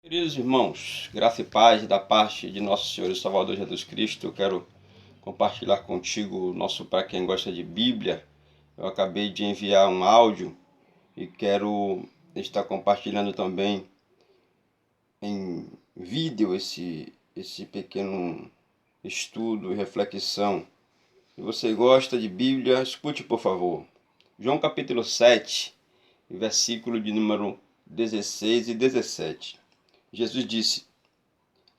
Queridos irmãos, graça e paz da parte de nosso Senhor e Salvador Jesus Cristo, eu quero compartilhar contigo o nosso para quem gosta de Bíblia. Eu acabei de enviar um áudio e quero estar compartilhando também em vídeo esse pequeno estudo e reflexão. Se você gosta de Bíblia, escute por favor. João capítulo 7, versículo de número 16 e 17. Jesus disse: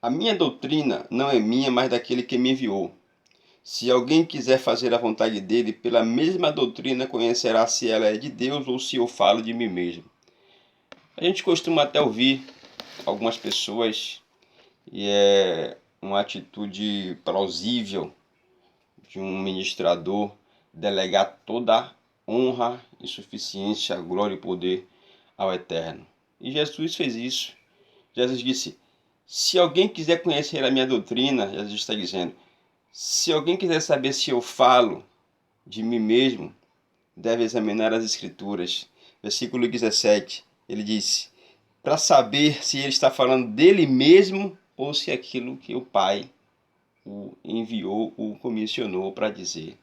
A minha doutrina não é minha, mas daquele que me enviou. Se alguém quiser fazer a vontade dele, pela mesma doutrina conhecerá se ela é de Deus ou se eu falo de mim mesmo. A gente costuma até ouvir algumas pessoas, e é uma atitude plausível de um ministrador delegar toda a honra e suficiência, glória e poder ao Eterno. E Jesus fez isso. Jesus disse: se alguém quiser conhecer a minha doutrina, Jesus está dizendo, se alguém quiser saber se eu falo de mim mesmo, deve examinar as Escrituras. Versículo 17, ele disse, para saber se ele está falando dele mesmo ou se é aquilo que o Pai o enviou, o comissionou para dizer.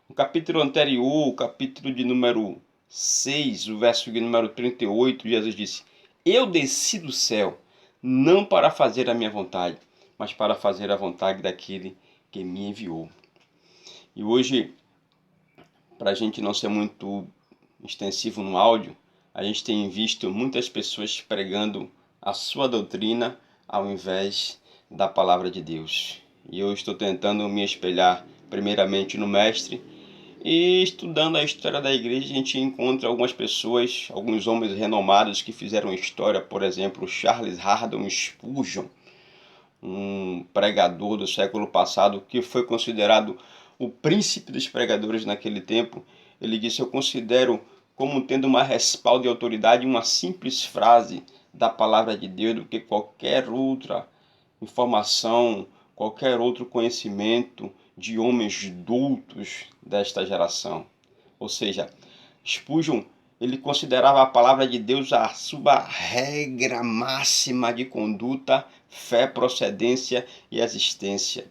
No capítulo anterior, o capítulo de número 6, o verso de número 38, Jesus disse, eu desci do céu, não para fazer a minha vontade, mas para fazer a vontade daquele que me enviou. E hoje, para a gente não ser muito extensivo no áudio, a gente tem visto muitas pessoas pregando a sua doutrina ao invés da palavra de Deus. E eu estou tentando me espelhar primeiramente no Mestre, e estudando a história da igreja, a gente encontra algumas pessoas, alguns homens renomados que fizeram história, por exemplo, Charles Haddon Spurgeon, um pregador do século passado que foi considerado o príncipe dos pregadores naquele tempo. Ele disse, eu considero como tendo uma respaldo e autoridade uma simples frase da palavra de Deus do que qualquer outra informação, qualquer outro conhecimento de homens doutos desta geração. Ou seja, Spurgeon, ele considerava a palavra de Deus a sua regra máxima de conduta, fé, procedência e existência.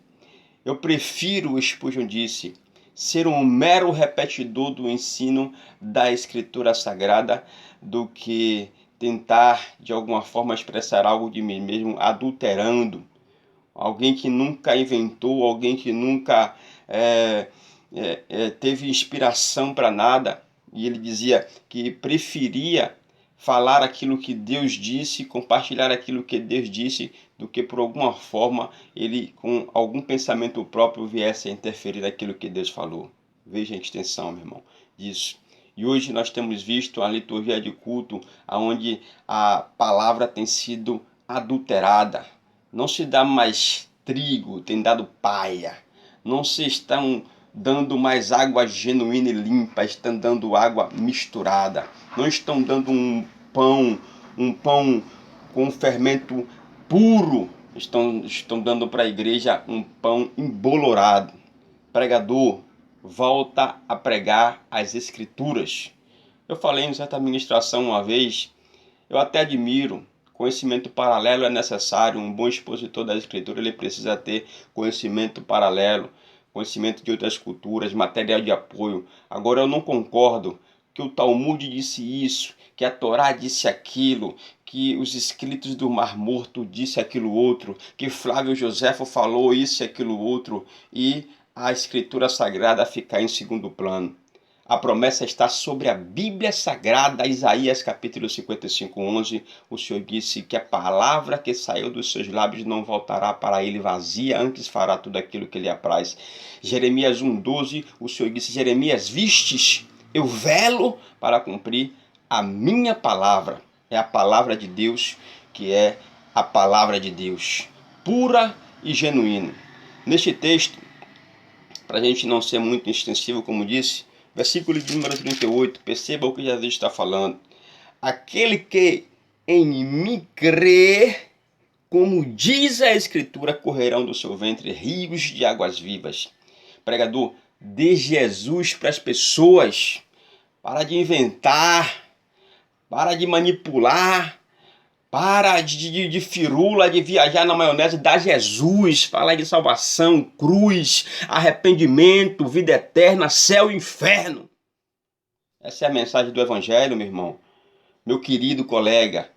Eu prefiro, Spurgeon disse, ser um mero repetidor do ensino da Escritura Sagrada do que tentar de alguma forma expressar algo de mim mesmo adulterando. Alguém que nunca inventou, alguém que nunca teve inspiração para nada. E ele dizia que preferia falar aquilo que Deus disse, compartilhar aquilo que Deus disse, do que por alguma forma ele, com algum pensamento próprio, viesse a interferir naquilo que Deus falou. Veja a extensão, meu irmão, disso. E hoje nós temos visto a liturgia de culto onde a palavra tem sido adulterada. Não se dá mais trigo, tem dado paia. Não se estão dando mais água genuína e limpa, estão dando água misturada. Não estão dando um pão com fermento puro. Estão dando para a igreja um pão embolorado. Pregador, volta a pregar as Escrituras. Eu falei em certa ministração uma vez, eu até admiro. Conhecimento paralelo é necessário. Um bom expositor da Escritura, ele precisa ter conhecimento paralelo, conhecimento de outras culturas, material de apoio. Agora, eu não concordo que o Talmud disse isso, que a Torá disse aquilo, que os escritos do Mar Morto disse aquilo outro, que Flávio Joséfo falou isso e aquilo outro, e a Escritura Sagrada ficar em segundo plano. A promessa está sobre a Bíblia Sagrada, Isaías capítulo 55, 11. O Senhor disse que a palavra que saiu dos seus lábios não voltará para ele vazia, antes fará tudo aquilo que lhe apraz. Jeremias 1, 12. O Senhor disse, Jeremias, vistes, eu velo para cumprir a minha palavra. É a palavra de Deus, que é a palavra de Deus, pura e genuína. Neste texto, para a gente não ser muito extensivo, como disse, versículo de número 38, perceba o que Jesus está falando. Aquele que em mim crê, como diz a Escritura, correrão do seu ventre rios de águas vivas. Pregador, dê Jesus para as pessoas. Para de inventar, para de manipular, Para de firula, de viajar na maionese, dá Jesus, fala de salvação, cruz, arrependimento, vida eterna, céu e inferno. Essa é a mensagem do Evangelho, meu irmão. Meu querido colega,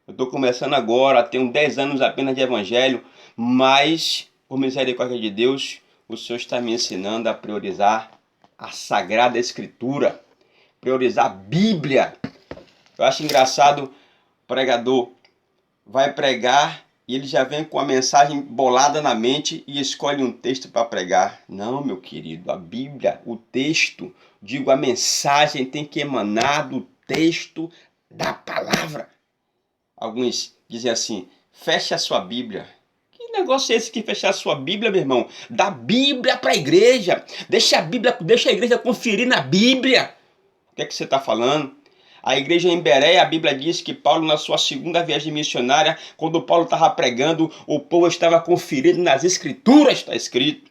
eu estou começando agora, tenho 10 anos apenas de Evangelho, mas, por misericórdia de Deus, o Senhor está me ensinando a priorizar a Sagrada Escritura, priorizar a Bíblia. Eu acho engraçado, o pregador vai pregar e ele já vem com a mensagem bolada na mente e escolhe um texto para pregar. Não, meu querido, a Bíblia, o texto, digo, a mensagem tem que emanar do texto da palavra. Alguns dizem assim, feche a sua Bíblia. Que negócio é esse que fechar a sua Bíblia, meu irmão? Dá Bíblia para a igreja. Deixa a igreja conferir na Bíblia. O que é que você está falando? A igreja em Bereia, a Bíblia diz que Paulo, na sua segunda viagem missionária, quando Paulo estava pregando, o povo estava conferindo nas Escrituras, está escrito.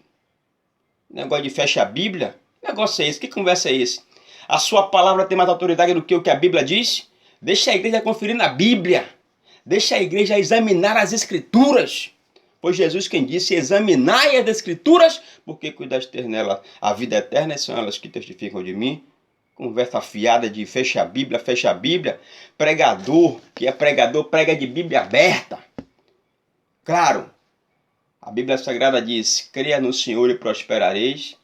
Negócio de fecha a Bíblia? Que negócio é esse? Que conversa é esse? A sua palavra tem mais autoridade do que o que a Bíblia diz? Deixa a igreja conferir na Bíblia. Deixa a igreja examinar as Escrituras. Pois Jesus quem disse, examinai as Escrituras, porque cuidaste ter nela a vida eterna, e são elas que testificam de mim. Conversa fiada de fecha a Bíblia. Pregador, que é pregador, prega de Bíblia aberta. Claro, a Bíblia Sagrada diz, creia no Senhor e prosperareis,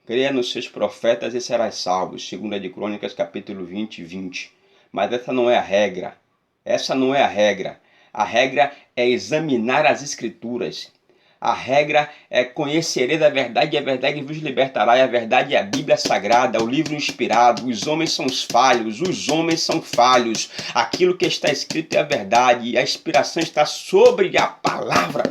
creia nos seus profetas e serás salvos. 2 de Crônicas, capítulo 20, 20. Mas essa não é a regra. Essa não é a regra. A regra é examinar as Escrituras. A regra é conhecereis a verdade e a verdade vos libertará. E a verdade é a Bíblia Sagrada, o livro inspirado. Os homens são falhos, os homens são falhos. Aquilo que está escrito é a verdade. A inspiração está sobre a palavra.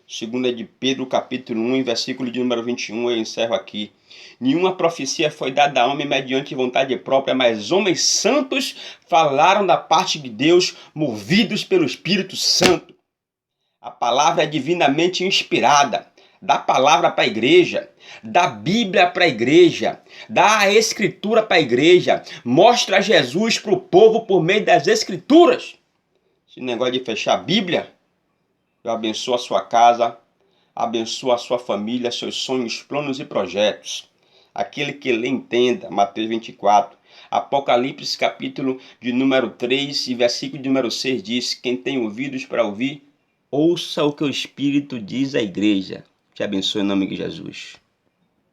2 de Pedro, capítulo 1, versículo de número 21, eu encerro aqui. Nenhuma profecia foi dada a homem mediante vontade própria, mas homens santos falaram da parte de Deus, movidos pelo Espírito Santo. A palavra é divinamente inspirada. Dá a palavra para a igreja, dá a Bíblia para a igreja, dá a Escritura para a igreja, mostra Jesus para o povo por meio das Escrituras. Esse negócio de fechar a Bíblia, eu abençoo a sua casa, abençoo a sua família, seus sonhos, planos e projetos. Aquele que lê entenda, Mateus 24. Apocalipse capítulo de número 3 e versículo de número 6 diz, quem tem ouvidos para ouvir, ouça o que o Espírito diz à igreja. Te abençoe em nome de Jesus.